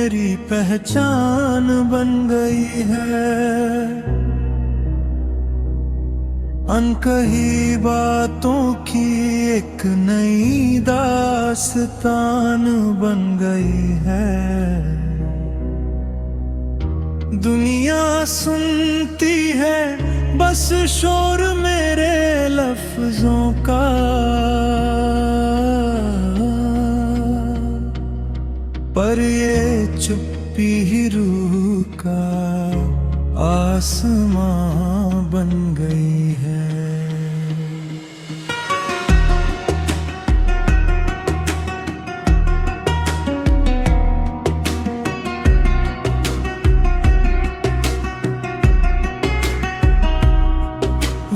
मेरी पहचान बन गई है। अनकही बातों की एक नई दास्तान बन गई है। दुनिया सुनती है बस शोर मेरे लफ्जों का, पर ये चुप्पी ही रूह का आसमां बन गई है।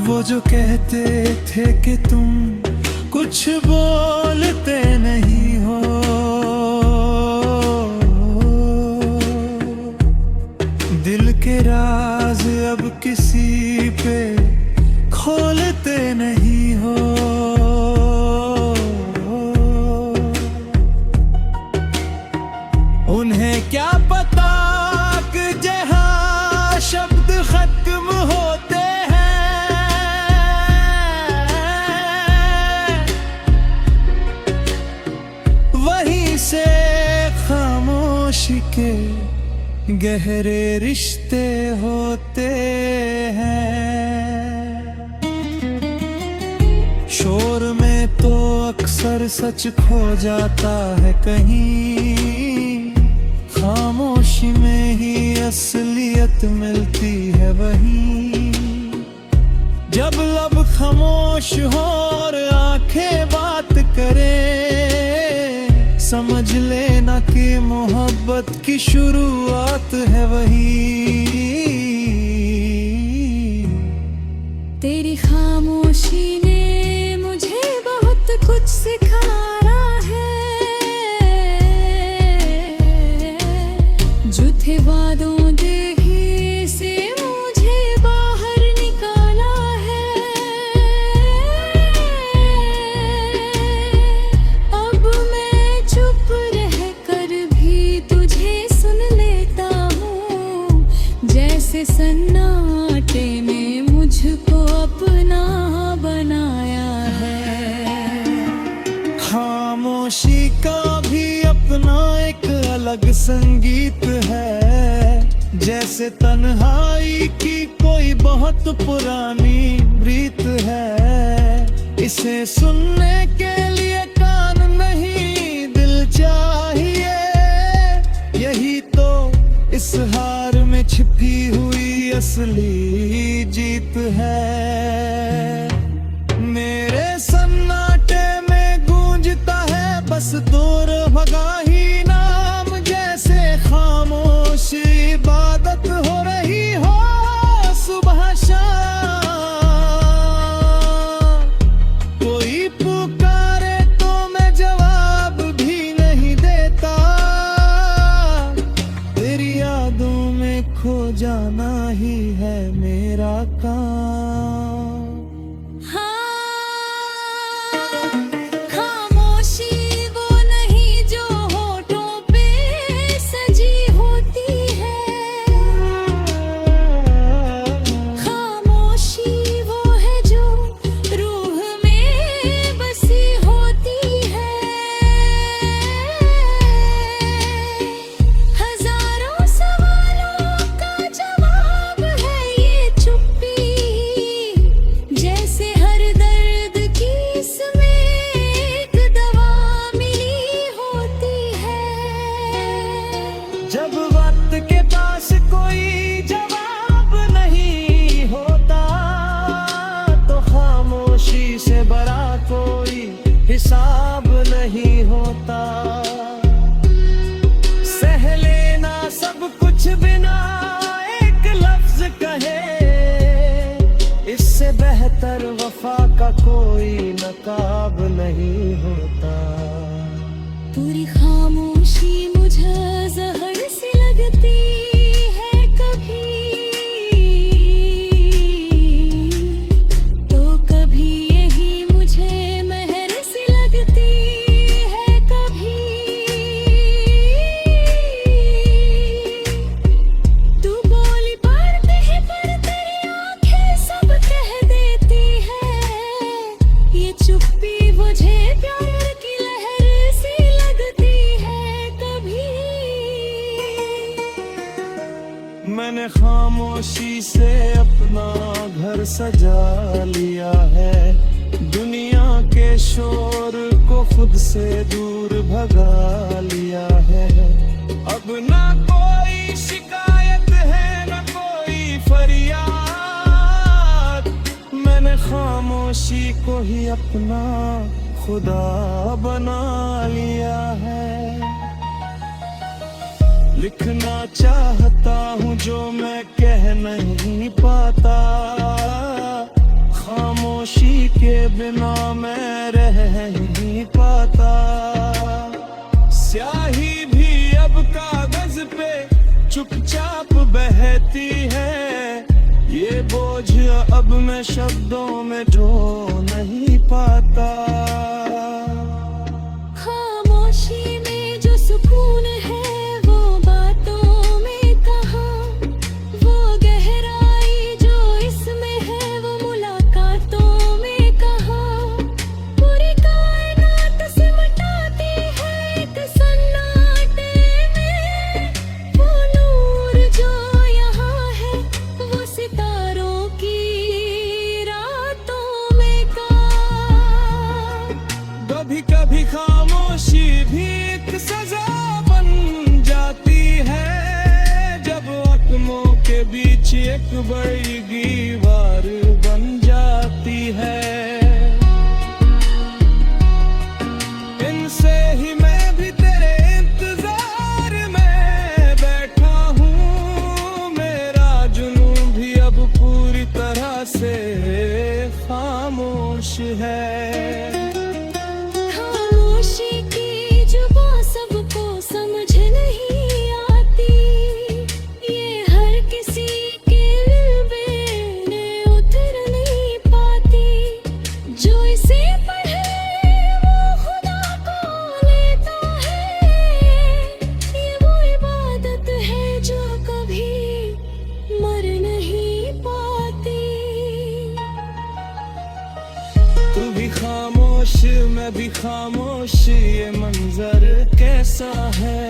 वो जो कहते थे कि तुम कुछ बोलते नहीं हो, दिल के राज अब किसी पे खोलते नहीं हो। उन्हें क्या पता कि जहाँ शब्द खत्म होते हैं, वहीं से खामोशी के गहरे रिश्ते होते हैं। शोर में तो अक्सर सच खो जाता है कहीं, खामोशी में ही असलियत मिलती है वहीं। जब लब खामोश हो और आंखें बात करें, समझ लेना कि मोहब्बत की शुरुआत है वही। तेरी खामोशी ने मुझे बहुत कुछ सिखाया है, झूठे वादों देही से मुझे बाहर निकाला है। अब मैं चुप रह कर भी तुझे सुन लेता हूँ, जैसे सन्नाटे में मुझको अपना बनाया है। खामोशी का भी अपना एक अलग संगीत है, जैसे तन्हाई की कोई बहुत पुरानी रीत है। इसे सुनने के लिए कान नहीं दिल चाहिए, यही तो इस हार में छिपी हुई असली जीत है। मेरे सन्नाटे में गूंजता है बस दूर भगा ही नाम, जैसे खामोश इबादत हो रही हो सुबह शाम। कोई पुकारे तो मैं जवाब भी नहीं देता, तेरी यादों में खो जाना ही है मेरा काम। जब वक्त के पास कोई जवाब नहीं होता, तो खामोशी से बड़ा कोई हिसाब नहीं होता। सह लेना सब कुछ बिना एक लफ्ज कहे, इससे बेहतर वफा का कोई नकाब नहीं होता। पूरी खामोशी मुझे जहर सी लगती है कभी, तो कभी यही मुझे महर सी लगती है कभी। मैंने खामोशी से अपना घर सजा लिया है, दुनिया के शोर को खुद से दूर भगा लिया है। अब ना कोई शिकायत है ना कोई फरियाद, मैंने खामोशी को ही अपना खुदा बना लिया है। लिखना चाहता हूँ जो मैं कह नहीं पाता, खामोशी के बिना मैं रह नहीं पाता। स्याही भी अब कागज पे चुपचाप बहती है, ये बोझ अब मैं शब्दों में ढो नहीं पाता। खामोशी में जो सुकून है वो बातों में कहाँ, वो गहराई जो इसमें है वो मुलाकातों में कहाँ। पूरी कायनात सिमटाती है एक सन्नाटे में, वो नूर जो यहाँ है वो सितारों की रातों में कहाँ। कभी कभी खामोशी भी एक सजा बन जाती है, जब अकमों के बीच एक बड़ी दीवार बन जाती है। इनसे ही मैं भी तेरे इंतजार में बैठा हूँ, मेरा जुनून भी अब पूरी तरह से खामोश है। खामोशी की जुबां सबको समझ नहीं आती, ये हर किसी के में उतर नहीं पाती। जो इसे पढ़े वो खुदा को लेता है, ये वो इबादत है जो कभी मर नहीं पाती। तू भी खामोश मैं भी खामोश, ये मंजर कैसा है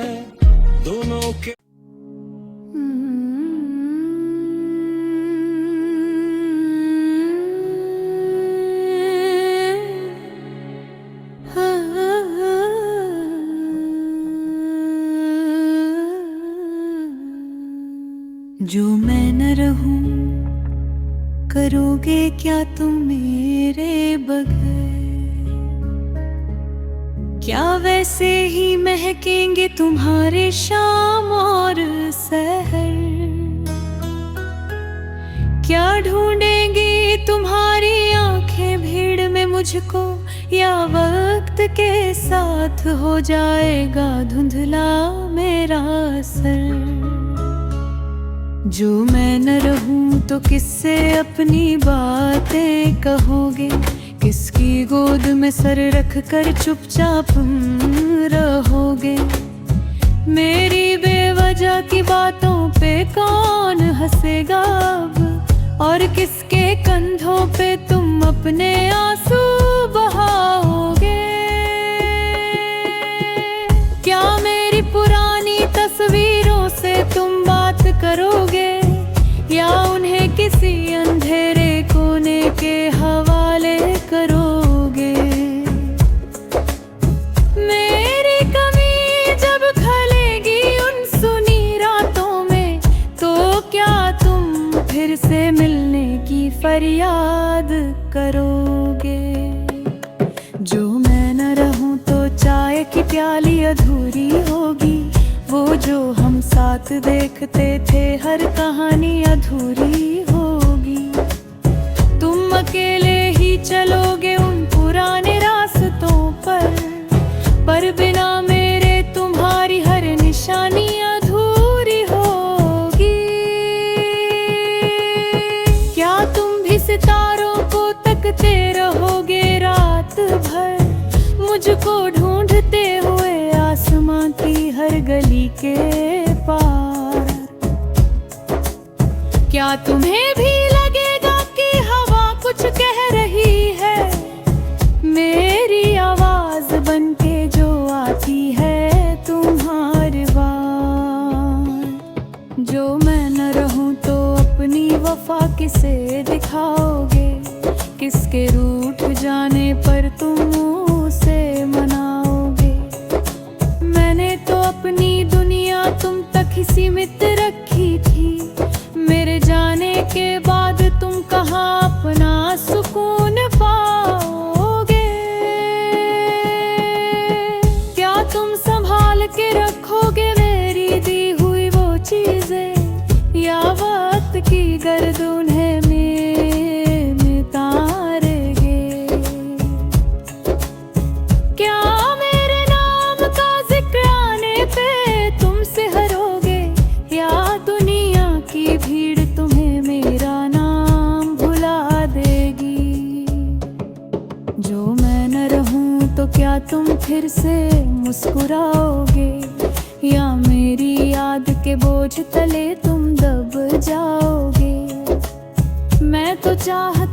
दोनों के। जो मैं न रहूं करोगे क्या तुम मेरे बगैर, क्या वैसे ही महकेंगे तुम्हारे शाम और सहर। क्या ढूंढेंगी तुम्हारी आंखें भीड़ में मुझको, या वक्त के साथ हो जाएगा धुंधला मेरा सर। जो मैं न रहूं तो किससे अपनी बातें कहोगे, किसकी गोद में सर रख कर चुपचाप रहोगे। मेरी बेवजह की बातों पे कौन हंसेगा अब, और किसके कंधों पे तुम अपने आंसू बहाओगे। क्या मेरी पुरानी तस्वीरों से तुम बात करोगे, या उन्हें किसी अंधेरे कोने के हवाले करोगे। मेरी कमी जब खलेगी उन सुनी रातों में, तो क्या तुम फिर से मिलने की फरियाद करोगे। जो मैं न रहूं तो चाय की प्याली अधूरी होगी, वो जो हम साथ देखते थे हर कहानी अधूरी होगी। तुम अकेले ही चलोगे उन पुराने रास्तों पर बिना मेरे तुम्हारी हर निशानी अधूरी होगी। क्या तुम भी सितारों को तकते रहोगे रात भर, मुझको ढूंढते हुए आसमां की हर गली के पार। क्या तुम्हें भी लगेगा कि हवा कुछ कह रही है, मेरी आवाज बनके जो आती है तुम्हारे बार। जो मैं न रहूं वफा किसे दिखाओगे, किसके रूठ जाने पर तुम उसे मनाओगे। मैंने तो अपनी दुनिया तुम तक ही सीमित रखी थी, मेरे जाने के बाद तुम कहाँ अपना सुकून पाओगे। क्या तुम संभाल के रखोगे मेरी दी हुई वो चीजें, या वक्त की गर्दन है में तारेगे। क्या मेरे नाम का जिक्र आने पे तुमसे हरोगे, या दुनिया की भीड़ तुम्हें मेरा नाम भुला देगी। जो मैं न रहूं तो क्या तुम फिर से मुस्कुराओगे, या मेरी याद के बोझ तले तुम दब जाओगे। मैं तो चाहती